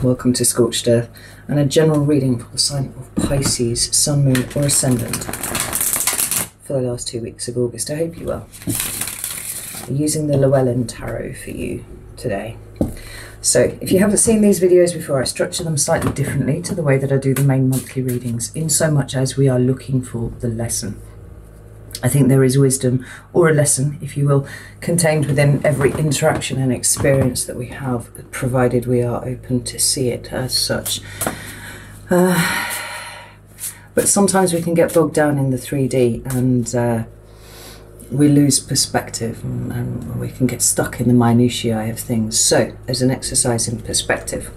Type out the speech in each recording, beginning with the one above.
Welcome to Scorched Earth and a general reading for the sign of Pisces, Sun, Moon or Ascendant for the last 2 weeks of August. I hope you're well. I'm using the Llewellyn Tarot for you today. So if you haven't seen these videos before, I structure them slightly differently to the way that I do the main monthly readings, in so much as we are looking for the lesson. I think there is wisdom, or a lesson, if you will, contained within every interaction and experience that we have, provided we are open to see it as such. But sometimes we can get bogged down in the 3D and we lose perspective, and we can get stuck in the minutiae of things. So, as an exercise in perspective,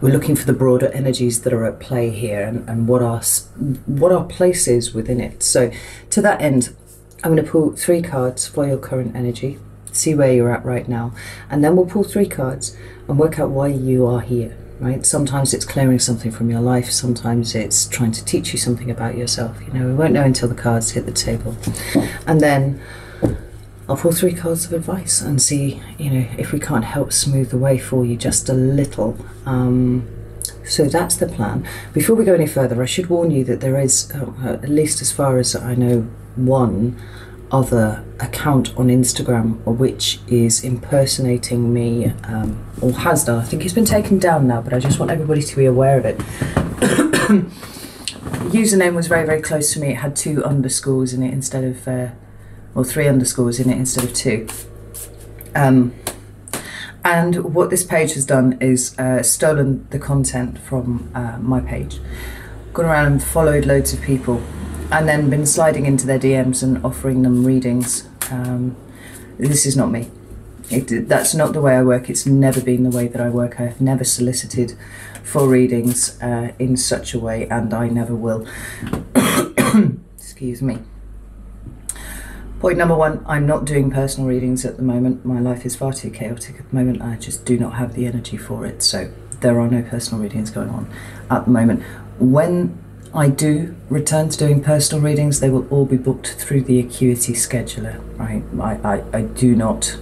we're looking for the broader energies that are at play here, and what our place is within it. So to that end, I'm going to pull 3 cards for your current energy, see where you're at right now, and then we'll pull 3 cards and work out why you are here, right? Sometimes it's clearing something from your life, sometimes it's trying to teach you something about yourself. You know, we won't know until the cards hit the table. And then I'll pull 3 cards of advice and see, you know, if we can't help smooth the way for you just a little. So that's the plan. Before we go any further, I should warn you that there is, at least as far as I know, one other account on Instagram which is impersonating me, or has done. I think it's been taken down now, but I just want everybody to be aware of it. The username was very, very close to me. It had 2 underscores in it instead of... or 3 underscores in it instead of 2. And what this page has done is stolen the content from my page, gone around and followed loads of people, and then been sliding into their DMs and offering them readings. This is not me. That's not the way I work. It's never been the way that I work. I have never solicited for readings in such a way, and I never will. Excuse me. Point number 1, I'm not doing personal readings at the moment. My life is far too chaotic at the moment. I just do not have the energy for it. So there are no personal readings going on at the moment. When I do return to doing personal readings, they will all be booked through the Acuity scheduler, right? I do not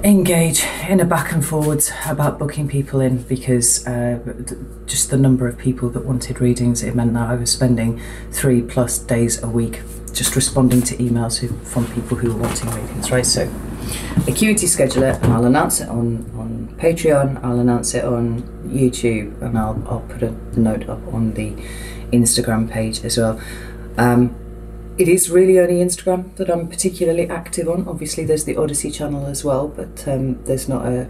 engage in a back and forwards about booking people in, because just the number of people that wanted readings, it meant that I was spending 3+ days a week just responding to emails from people who were wanting readings, right? So Acuity scheduler, and I'll announce it on Patreon, I'll announce it on YouTube, and I'll put a note up on the Instagram page as well. It is really only Instagram that I'm particularly active on. Obviously there's the Odyssey channel as well, but there's not a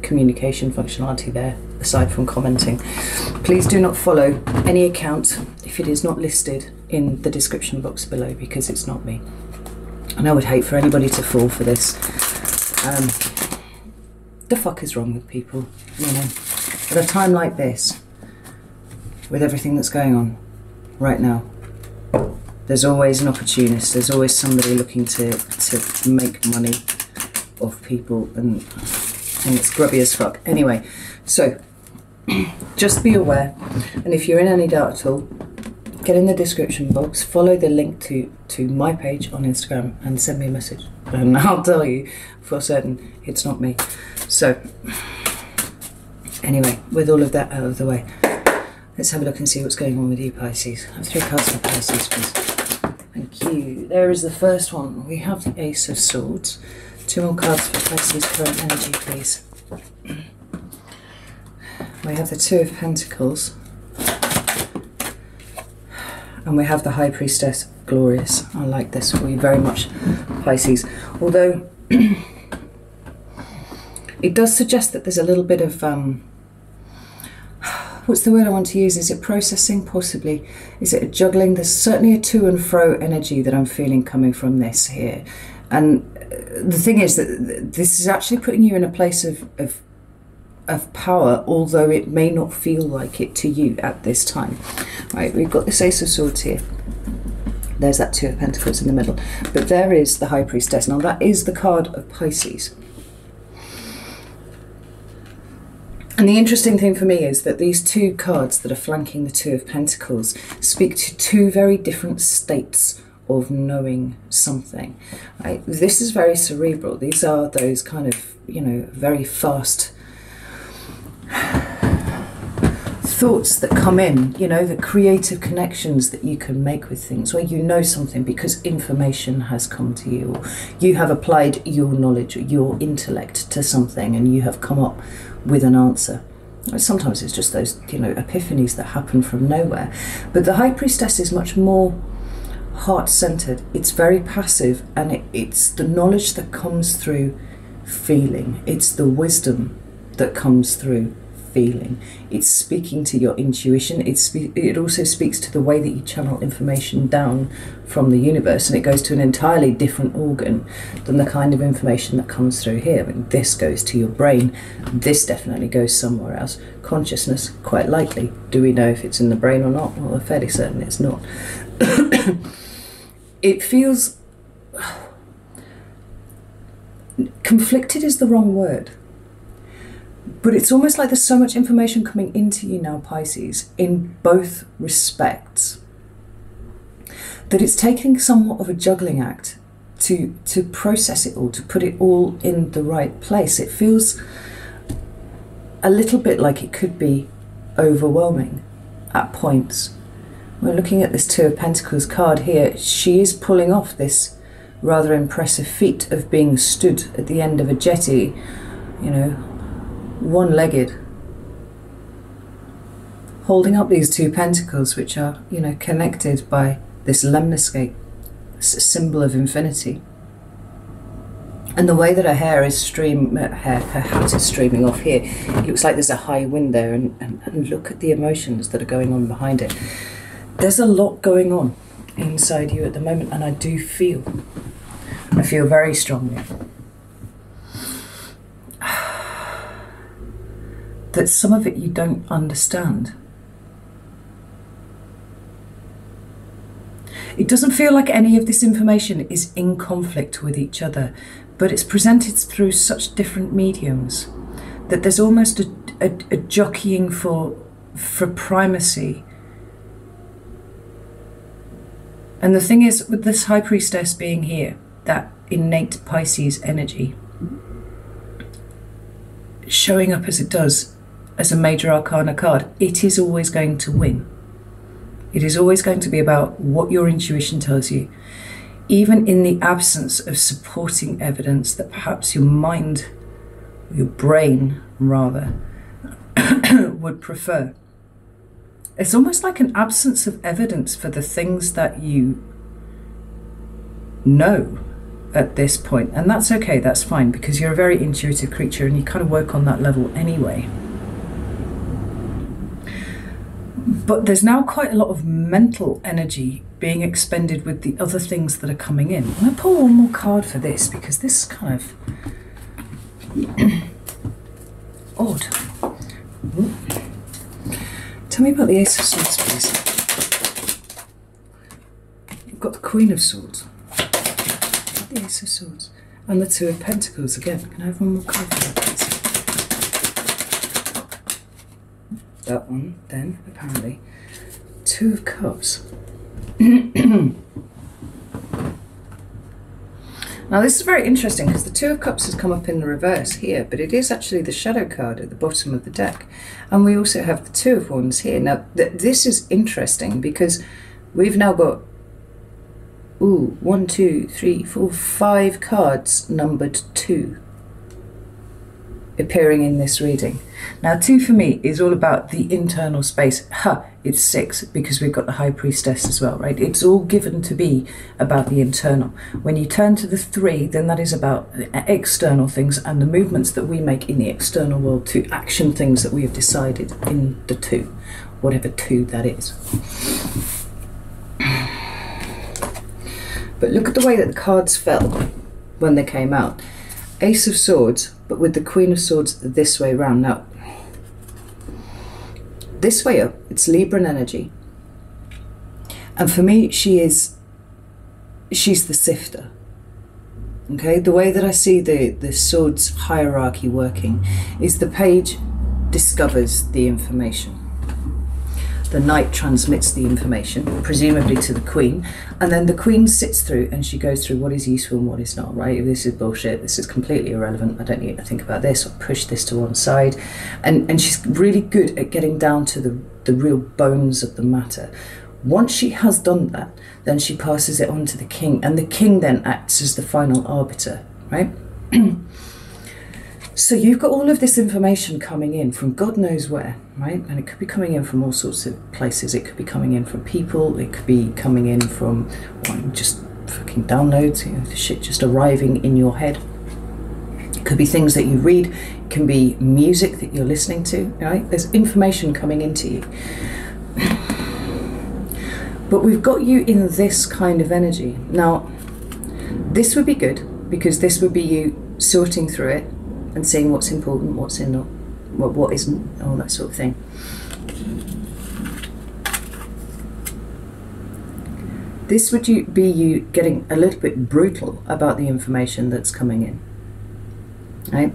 communication functionality there aside from commenting. Please do not follow any account if it is not listed in the description box below, because it's not me. And I would hate for anybody to fall for this. The fuck is wrong with people, you know? At a time like this, with everything that's going on right now, there's always an opportunist. There's always somebody looking to make money off people, and it's grubby as fuck. Anyway, so just be aware, and if you're in any doubt at all, get in the description box, follow the link to my page on Instagram, and send me a message, and I'll tell you for certain it's not me. So anyway, with all of that out of the way, let's have a look and see what's going on with you, Pisces. I have 3 cards for Pisces, please. Thank you. There is the first one. We have the Ace of Swords. 2 more cards for Pisces current energy, please. We have the 2 of Pentacles. And we have the High Priestess, Glorious. I like this for you very much, Pisces. Although it does suggest that there's a little bit of what's the word I want to use? Is it processing? Possibly. Is it a juggling? There's certainly a to and fro energy that I'm feeling coming from this here. And the thing is that this is actually putting you in a place of power, although it may not feel like it to you at this time. Right, we've got this Ace of Swords here. There's that 2 of Pentacles in the middle. But there is the High Priestess. Now that is the card of Pisces. And the interesting thing for me is that these 2 cards that are flanking the 2 of Pentacles speak to 2 very different states of knowing something. Right? This is very cerebral. These are those kind of, very fast thoughts that come in, you know, the creative connections that you can make with things, where you know something because information has come to you, or you have applied your knowledge or your intellect to something and you have come up with an answer. Sometimes it's just those, you know, epiphanies that happen from nowhere. But the High Priestess is much more heart-centered. It's very passive, and it's the knowledge that comes through feeling. It's the wisdom that comes through feeling. It's speaking to your intuition. It also speaks to the way that you channel information down from the universe, and it goes to an entirely different organ than the kind of information that comes through here. I mean, this goes to your brain. This definitely goes somewhere else. Consciousness, quite likely. Do we know if it's in the brain or not? Well, we're fairly certain it's not. It feels... conflicted is the wrong word. But it's almost like there's so much information coming into you now, Pisces, in both respects, that it's taking somewhat of a juggling act to process it all, to put it all in the right place. It feels a little bit like it could be overwhelming at points. We're looking at this Two of Pentacles card here. She is pulling off this rather impressive feat of being stood at the end of a jetty, you know, one-legged, holding up these two pentacles, which are, you know, connected by this lemniscate, this symbol of infinity. And the way that her hair is her hat is streaming off here, it looks like there's a high wind there, and look at the emotions that are going on behind it. There's a lot going on inside you at the moment, and I feel very strongly that some of it you don't understand. It doesn't feel like any of this information is in conflict with each other, but it's presented through such different mediums that there's almost a jockeying for primacy. And the thing is, with this High Priestess being here, that innate Pisces energy, showing up as it does as a major arcana card, it is always going to win. It is always going to be about what your intuition tells you, even in the absence of supporting evidence that perhaps your mind, your brain rather, would prefer. It's almost like an absence of evidence for the things that you know at this point, and that's okay, that's fine, because you're a very intuitive creature and you kind of work on that level anyway. But there's now quite a lot of mental energy being expended with the other things that are coming in. I'm going to pull one more card for this, because this is kind of odd. Ooh. Tell me about the Ace of Swords, please. You've got the Queen of Swords, the Ace of Swords, and the Two of Pentacles again. Can I have one more card for that, please? That one, then, apparently. Two of Cups. Now this is very interesting, because the Two of Cups has come up in the reverse here, but it is actually the shadow card at the bottom of the deck. And we also have the Two of Wands here. Now this is interesting, because we've now got 1, 2, 3, 4, 5 cards numbered 2 appearing in this reading. Now 2 for me is all about the internal space. It's 6 because we've got the High Priestess as well, right? It's all given to be about the internal. When you turn to the 3, then that is about external things and the movements that we make in the external world to action things that we have decided in the 2, whatever 2 that is. But look at the way that the cards fell when they came out. Ace of Swords, but with the Queen of Swords this way round. Now, this way up, it's Libran energy. And for me, she's the sifter. Okay, the way that I see the swords hierarchy working is the page discovers the information. The knight transmits the information, presumably to the queen, and then the queen sits through and she goes through what is useful and what is not, right? This is bullshit, this is completely irrelevant, I don't need to think about this, or push this to one side. And she's really good at getting down to the real bones of the matter. Once she has done that, then she passes it on to the king, and the king then acts as the final arbiter, right? So you've got all of this information coming in from God knows where, right? And it could be coming in from all sorts of places. It could be coming in from people. It could be coming in from just fucking downloads, you know, the shit just arriving in your head. It could be things that you read. It can be music that you're listening to, right? There's information coming into you. But we've got you in this kind of energy. Now, this would be good, because this would be you sorting through it and seeing what's important, what's in, not, what isn't, all that sort of thing. This would be you getting a little bit brutal about the information that's coming in, right?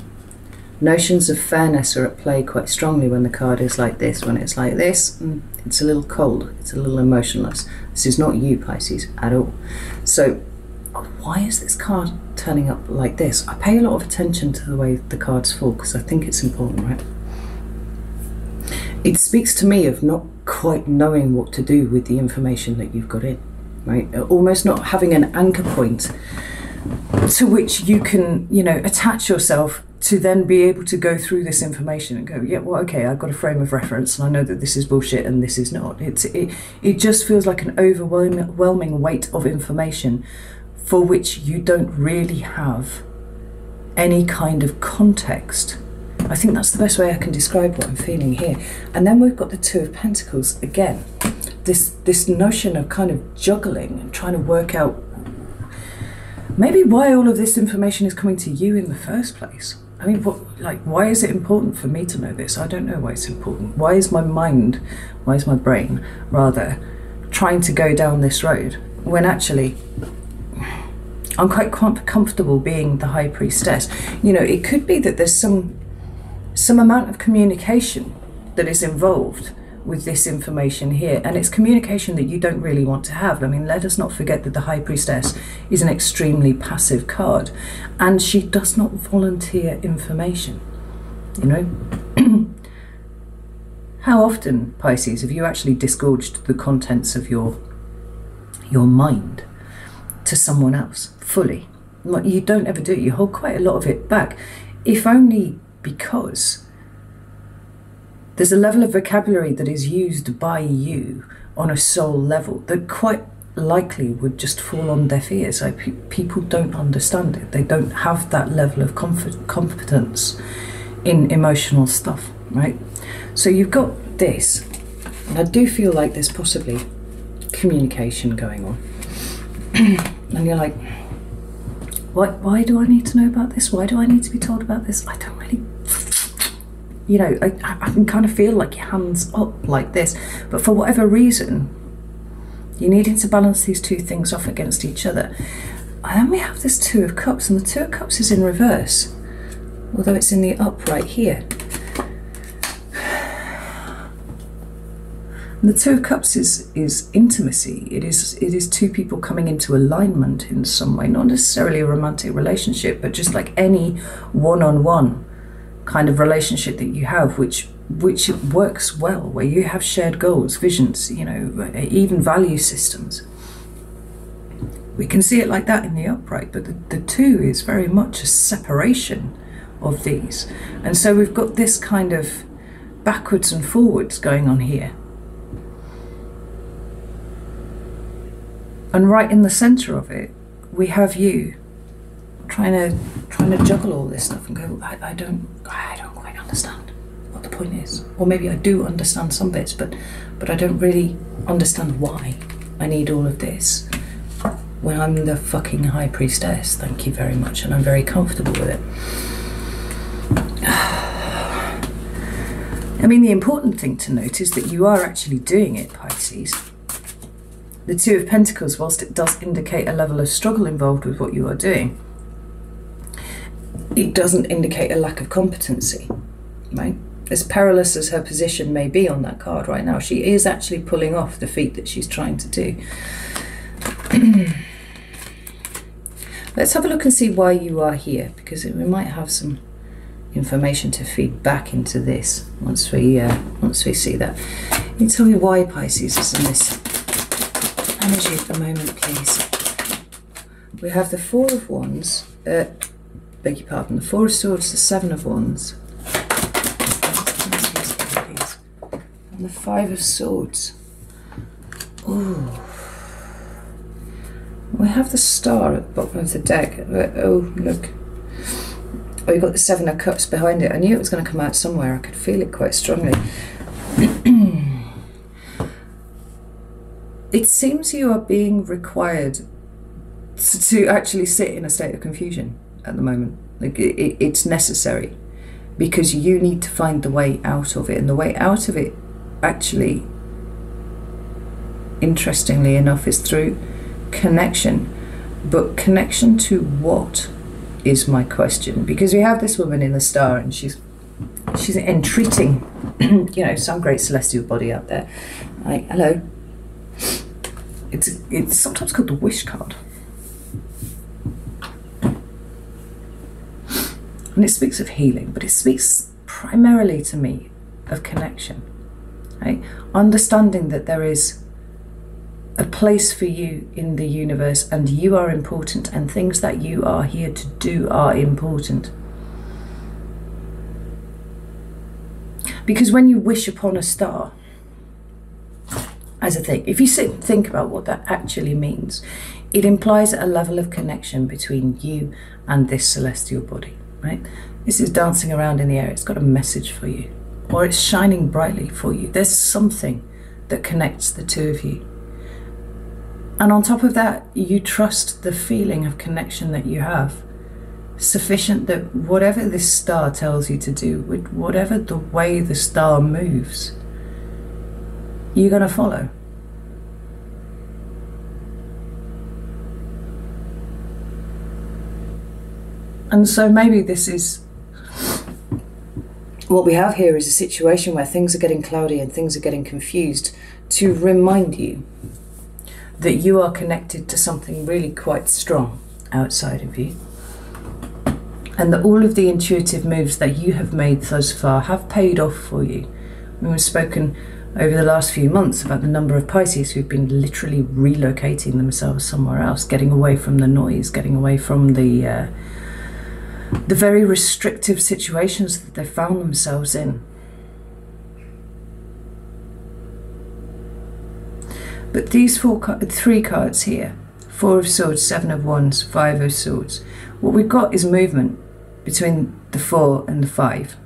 Notions of fairness are at play quite strongly when the card is like this. When it's like this, it's a little cold, it's a little emotionless. This is not you, Pisces, at all. So why is this card turning up like this? I pay a lot of attention to the way the cards fall because I think it's important, right? It speaks to me of not quite knowing what to do with the information that you've got in, right? Almost not having an anchor point to which you can, you know, attach yourself to then be able to go through this information and go, yeah, well, okay, I've got a frame of reference and I know that this is bullshit and this is not. It just feels like an overwhelming weight of information for which you don't really have any kind of context. I think that's the best way I can describe what I'm feeling here. And then we've got the Two of Pentacles again. This notion of kind of juggling and trying to work out maybe why all of this information is coming to you in the first place. I mean, why is it important for me to know this? I don't know why it's important. Why is my mind, why is my brain, rather, trying to go down this road when actually I'm quite comfortable being the High Priestess. You know, it could be that there's some amount of communication that is involved with this information here, and it's communication that you don't really want to have. I mean, let us not forget that the High Priestess is an extremely passive card, and she does not volunteer information, you know. How often, Pisces, have you actually disgorged the contents of your mind to someone else fully? You don't ever do it. You hold quite a lot of it back, if only because there's a level of vocabulary that is used by you on a soul level that quite likely would just fall on deaf ears. Like, people don't understand it. They don't have that level of competence in emotional stuff, right? So you've got this, and I do feel like there's possibly communication going on. And you're like, why do I need to know about this? Why do I need to be told about this? I don't really, you know, I can kind of feel like your hands up like this, but for whatever reason, you're needing to balance these two things off against each other. And then we have this Two of Cups, and the Two of Cups is in reverse, although it's in the upright here. And the Two of Cups is intimacy. It is two people coming into alignment in some way, not necessarily a romantic relationship, but just like any one-on-one kind of relationship that you have, which works well, where you have shared goals, visions, you know, even value systems. We can see it like that in the upright, but the two is very much a separation of these. And so we've got this kind of backwards and forwards going on here. And right in the center of it, we have you trying to juggle all this stuff and go, I don't quite understand what the point is. Or maybe I do understand some bits, but I don't really understand why I need all of this when I'm the fucking High Priestess. Thank you very much, and I'm very comfortable with it. I mean, the important thing to note is that you are actually doing it, Pisces. The Two of Pentacles, whilst it does indicate a level of struggle involved with what you are doing, it doesn't indicate a lack of competency, right? as perilous as her position may be on that card right now, she is actually pulling off the feat that she's trying to do. Let's have a look and see why you are here, because we might have some information to feed back into this once we see that. Can you tell me why Pisces is in this energy at the moment, please? We have the Four of Wands, beg your pardon, the Four of Swords, the Seven of Wands, and the Five of Swords. Ooh. We have the Star at the bottom of the deck. Oh, look. Oh, you've got the Seven of Cups behind it. I knew it was going to come out somewhere. I could feel it quite strongly. It seems you are being required to actually sit in a state of confusion at the moment. Like it's necessary, because you need to find the way out of it. And the way out of it, actually, interestingly enough, is through connection. But connection to what is my question? Because we have this woman in the Star, and she's entreating you know, some great celestial body out there. Like, hello. It's sometimes called the Wish card, and it speaks of healing, but it speaks primarily to me of connection, right? Understanding that there is a place for you in the universe, and you are important, and things that you are here to do are important. Because when you wish upon a star as a thing, if you sit and think about what that actually means, it implies a level of connection between you and this celestial body, right? This is dancing around in the air. It's got a message for you, or it's shining brightly for you. There's something that connects the two of you. And on top of that, you trust the feeling of connection that you have, sufficient that whatever this star tells you to do, with whatever the way the star moves, you're going to follow. And so maybe this is what we have here, is a situation where things are getting cloudy and things are getting confused, to remind you that you are connected to something really quite strong outside of you, and that all of the intuitive moves that you have made thus far have paid off for you. We've spoken over the last few months about the number of Pisces who've been literally relocating themselves somewhere else, getting away from the noise, getting away from the very restrictive situations that they found themselves in. But these three cards here, Four of Swords, Seven of Wands, Five of Swords, what we've got is movement between the 4 and the 5.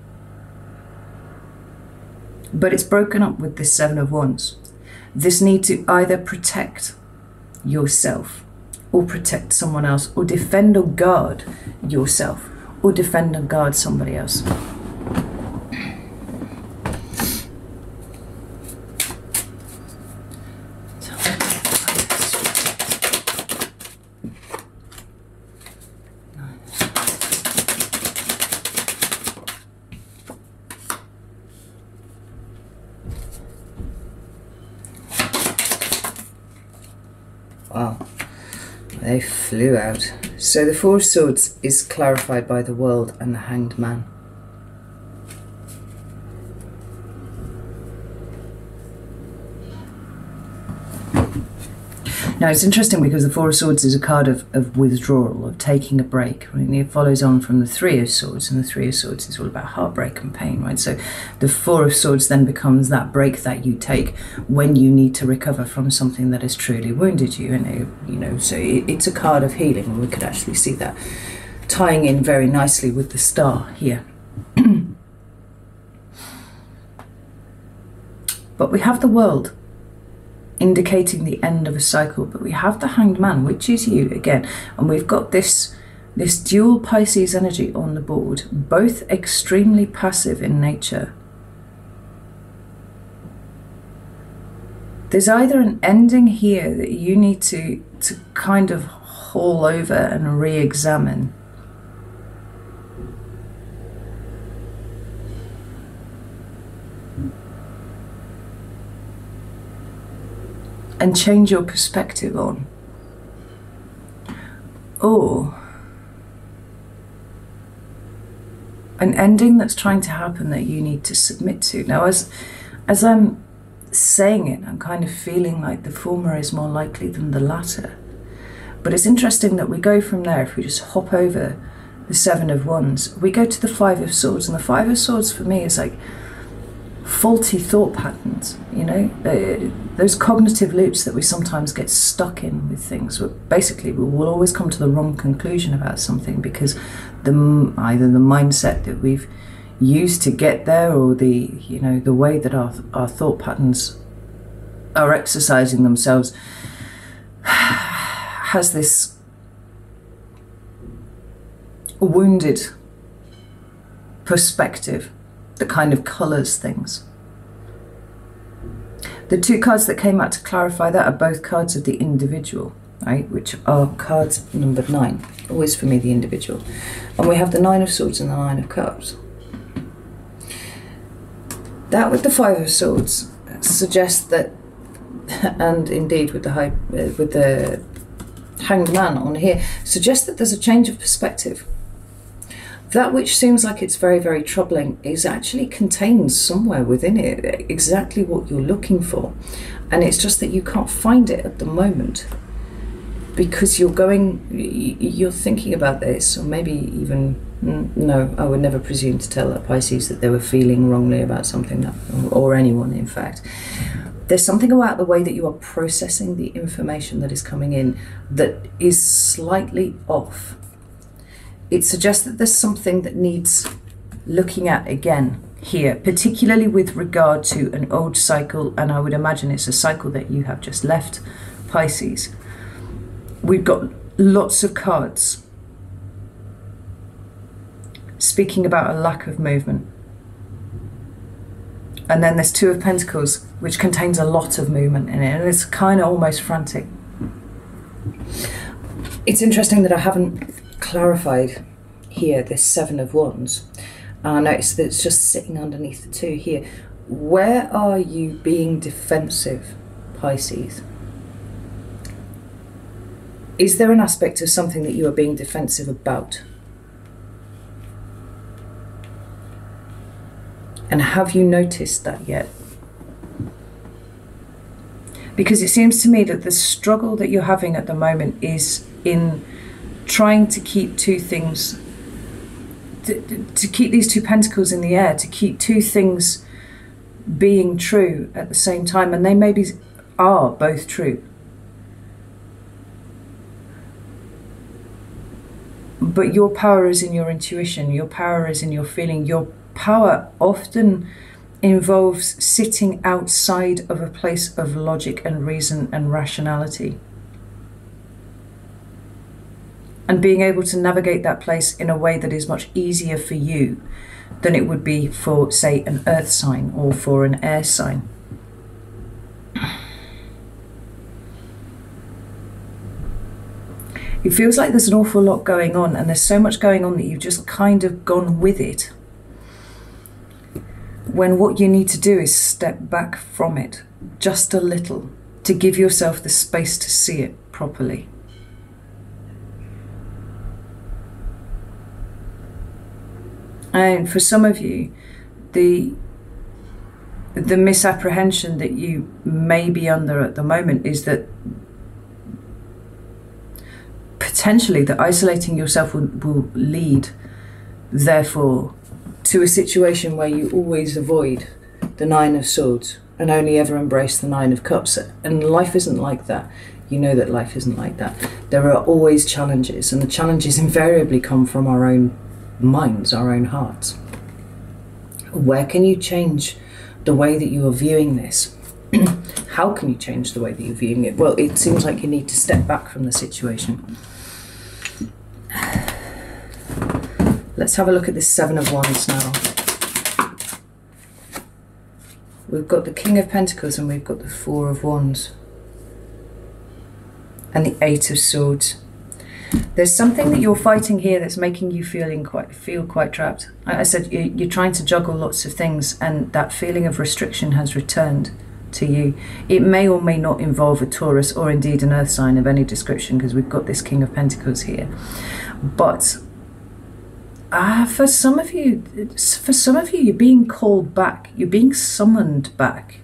But it's broken up with this Seven of Wands. This need to either protect yourself, or protect someone else, or defend or guard yourself, or defend and guard somebody else. Wow, they flew out. So the Four of Swords is clarified by the World and the Hanged Man. Now it's interesting because the Four of Swords is a card of withdrawal, of taking a break. I mean, it follows on from the Three of Swords, and the Three of Swords is all about heartbreak and pain, right? So the Four of Swords then becomes that break that you take when you need to recover from something that has truly wounded you. And you know, so it's a card of healing, and we could actually see that tying in very nicely with the Star here. But we have the World, indicating the end of a cycle, but we have the Hanged Man, which is you again, and we've got this dual Pisces energy on the board, both extremely passive in nature. There's either an ending here that you need to kind of haul over and re-examine, and change your perspective on, or an ending that's trying to happen that you need to submit to. Now, as I'm saying it, I'm kind of feeling like the former is more likely than the latter. But it's interesting that we go from there, if we just hop over the Seven of Wands, we go to the Five of Swords. And the Five of Swords for me is like faulty thought patterns, you know, those cognitive loops that we sometimes get stuck in with things. Basically, we'll always come to the wrong conclusion about something because either the mindset that we've used to get there, or the way that our thought patterns are exercising themselves has this wounded perspective that kind of colours things. The two cards that came out to clarify that are both cards of the individual, right, which are cards numbered 9, always for me the individual. And we have the Nine of Swords and the Nine of Cups. That with the Five of Swords suggests that, and indeed with the Hanged Man on here, suggests that there's a change of perspective. That which seems like it's very, very troubling is actually contains somewhere within it exactly what you're looking for. And it's just that you can't find it at the moment because you're thinking about this, or maybe even, no, I would never presume to tell a Pisces that they were feeling wrongly about something, or anyone in fact. There's something about the way that you are processing the information that is coming in that is slightly off. It suggests that there's something that needs looking at again here, particularly with regard to an old cycle, and I would imagine it's a cycle that you have just left, Pisces. We've got lots of cards speaking about a lack of movement. And then there's Two of Pentacles, which contains a lot of movement in it, and it's kind of almost frantic. It's interesting that I haven't clarified here this Seven of Wands. I notice that it's just sitting underneath the two here. Where are you being defensive, Pisces? Is there an aspect of something that you are being defensive about? And have you noticed that yet? Because it seems to me that the struggle that you're having at the moment is in trying to keep two things, to keep these two pentacles in the air, to keep two things being true at the same time, and they maybe are both true. But your power is in your intuition, your power is in your feeling, your power often involves sitting outside of a place of logic and reason and rationality, and being able to navigate that place in a way that is much easier for you than it would be for, say, an earth sign or for an air sign. It feels like there's an awful lot going on, and there's so much going on that you've just kind of gone with it, when what you need to do is step back from it just a little to give yourself the space to see it properly. And for some of you, the misapprehension that you may be under at the moment is that potentially that isolating yourself will lead, therefore, to a situation where you always avoid the Nine of Swords and only ever embrace the Nine of Cups. And life isn't like that. You know that life isn't like that. There are always challenges, and the challenges invariably come from our own minds, our own hearts. Where can you change the way that you are viewing this? How can you change the way that you're viewing it? Well, it seems like you need to step back from the situation. Let's have a look at this Seven of Wands now. We've got the King of Pentacles and we've got the Four of Wands. And the Eight of Swords. There's something that you're fighting here that's making you feel quite trapped. Like I said, you're trying to juggle lots of things, and that feeling of restriction has returned to you. It may or may not involve a Taurus or indeed an earth sign of any description, because we've got this King of Pentacles here. But for some of you, you're being called back. You're being summoned back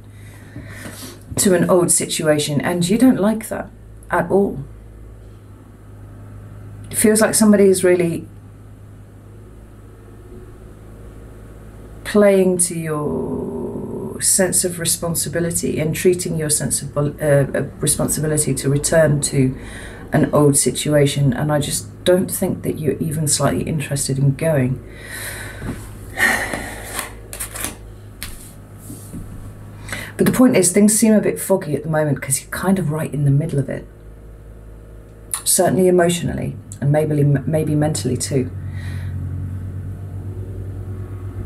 to an old situation, and you don't like that at all. It feels like somebody is really playing to your sense of responsibility and treating your sense of responsibility to return to an old situation, and I just don't think that you're even slightly interested in going. But the point is, things seem a bit foggy at the moment because you're kind of right in the middle of it. Certainly emotionally, and maybe mentally too.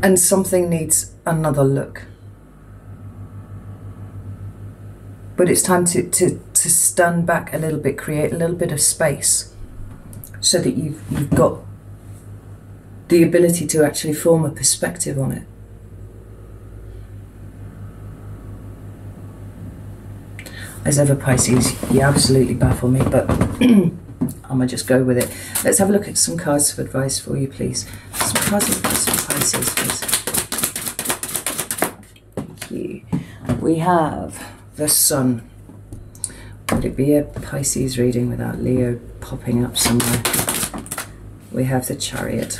And something needs another look. But it's time to stand back a little bit, create a little bit of space, so that you've got the ability to actually form a perspective on it. As ever, Pisces, you absolutely baffle me, but I'm going to just go with it. Let's have a look at some cards of advice for you, please. Some cards of advice for Pisces, please. Thank you. We have the Sun. Would it be a Pisces reading without Leo popping up somewhere? We have the Chariot.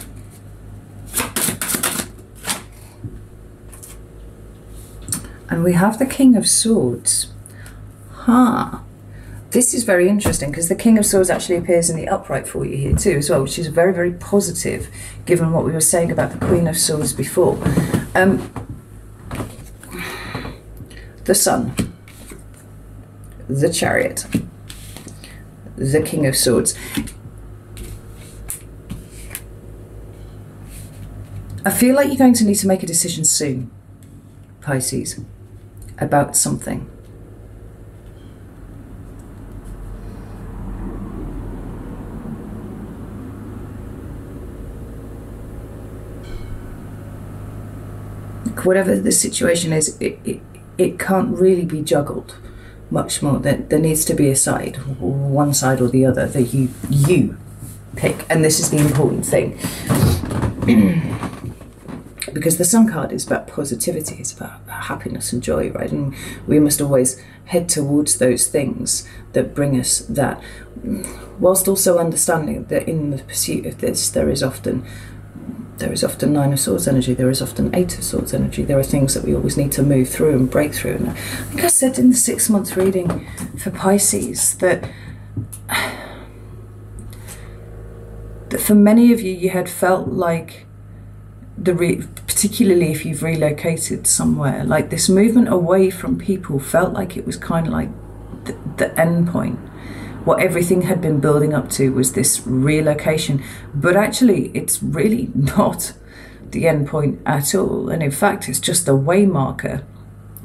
And we have the King of Swords. This is very interesting, because the King of Swords actually appears in the upright for you here too as well, which is very, very positive given what we were saying about the Queen of Swords before. The Sun, the Chariot, the King of Swords. I feel like you're going to need to make a decision soon, Pisces, about something. Whatever the situation is, it can't really be juggled much more. There needs to be a side, one side or the other, that you pick. And this is the important thing. Because the Sun card is about positivity, it's about happiness and joy, right? And we must always head towards those things that bring us that, whilst also understanding that in the pursuit of this, there is often Nine of Swords energy, there is often Eight of Swords energy. There are things that we always need to move through and break through. And I think I said in the 6-month reading for Pisces that for many of you, you had felt like, particularly if you've relocated somewhere, like this movement away from people felt like it was kind of like the end point. What everything had been building up to was this relocation, but actually it's really not the end point at all. And in fact, it's just a way marker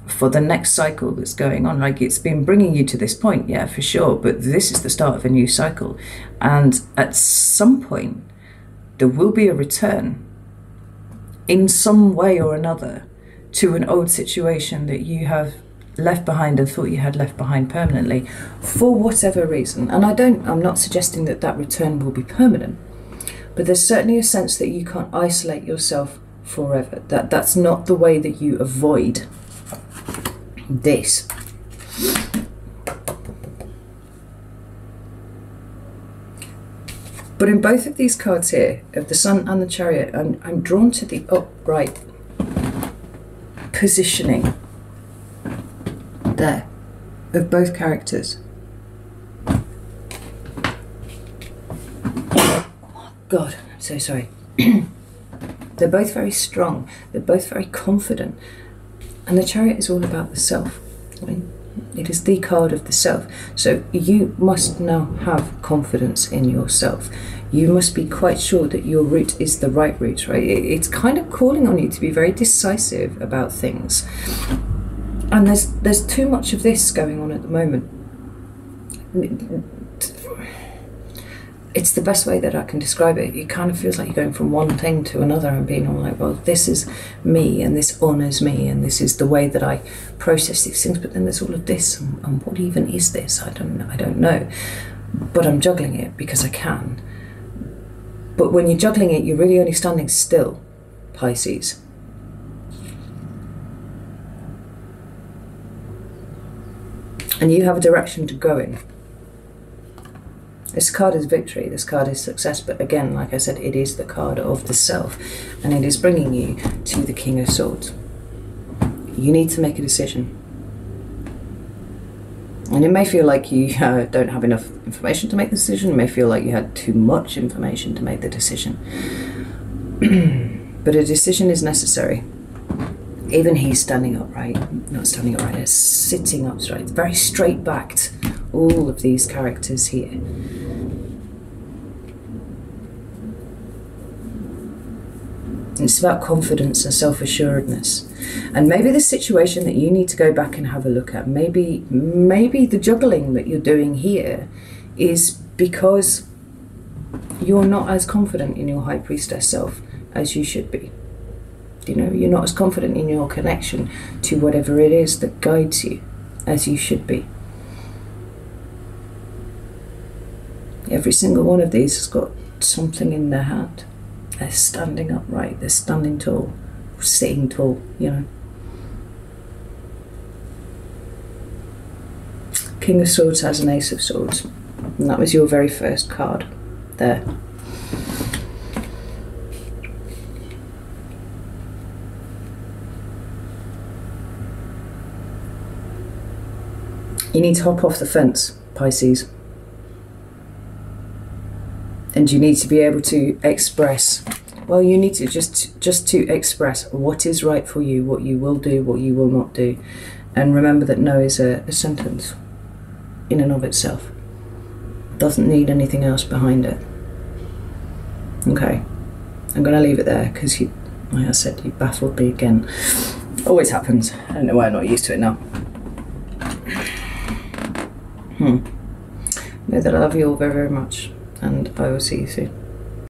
for the next cycle that's going on. Like, it's been bringing you to this point, yeah, for sure, but this is the start of a new cycle. And at some point, there will be a return in some way or another to an old situation that you have left behind and thought you had left behind permanently for whatever reason. And I'm not suggesting that that return will be permanent, but there's certainly a sense that you can't isolate yourself forever. That's not the way that you avoid this. But in both of these cards here, of the Sun and the Chariot, I'm drawn to the upright positioning there of both characters. Oh God, I'm so sorry. They're both very strong, they're both very confident, and the Chariot is all about the self. I mean, it is the card of the self. So you must now have confidence in yourself. You must be quite sure that your route is the right route, right? It's kind of calling on you to be very decisive about things. And there's too much of this going on at the moment. it's the best way that I can describe it. It kind of feels like you're going from one thing to another and being all like, well, this is me and this honours me and this is the way that I process these things, but then there's all of this and what even is this? I don't know. But I'm juggling it because I can. But when you're juggling it, you're really only standing still, Pisces. And you have a direction to go in. This card is victory, this card is success, but again, like I said, it is the card of the self, and it is bringing you to the King of Swords. You need to make a decision. And it may feel like you don't have enough information to make the decision, it may feel like you had too much information to make the decision. But a decision is necessary. Even he's standing upright, not standing upright, sitting upright, very straight backed, all of these characters here. It's about confidence and self-assuredness. And maybe the situation that you need to go back and have a look at, maybe the juggling that you're doing here is because you're not as confident in your High Priestess self as you should be. You know, you're not as confident in your connection to whatever it is that guides you as you should be. Every single one of these has got something in their hand. They're standing upright, they're standing tall, sitting tall, you know. King of Swords has an Ace of Swords, and that was your very first card there. You need to hop off the fence, Pisces. And you need to be able to express, well, you need to just to express what is right for you, what you will do, what you will not do. And remember that no is a sentence in and of itself. Doesn't need anything else behind it. Okay, I'm going to leave it there because you, like I said, you baffled me again. Always happens. I don't know why I'm not used to it now. Know that I love you all very, very much, and I will see you soon.